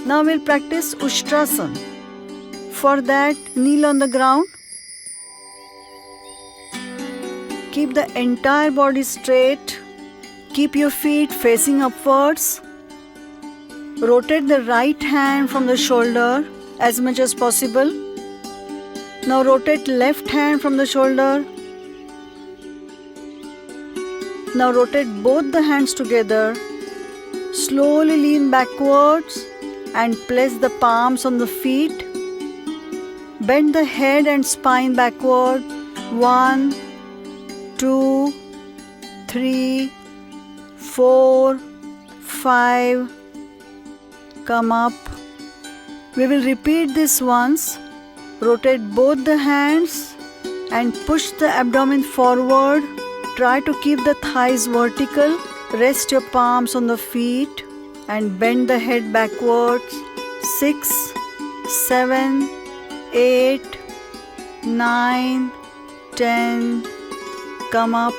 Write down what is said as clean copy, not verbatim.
Now we'll practice Ushtrasan. For that, kneel on the ground. Keep the entire body straight. Keep your feet facing upwards. Rotate the right hand from the shoulder as much as possible. Now rotate left hand from the shoulder. Now rotate both the hands together. Slowly lean backwards and place the palms on the feet. Bend the head and spine backward. 1, 2, 3, 4, 5. Come up. We will repeat this once. Rotate both the hands and push the abdomen forward. Try to keep the thighs vertical. Rest your palms on the feet and bend the head backwards. 6, 7, 8, 9, 10. Come up.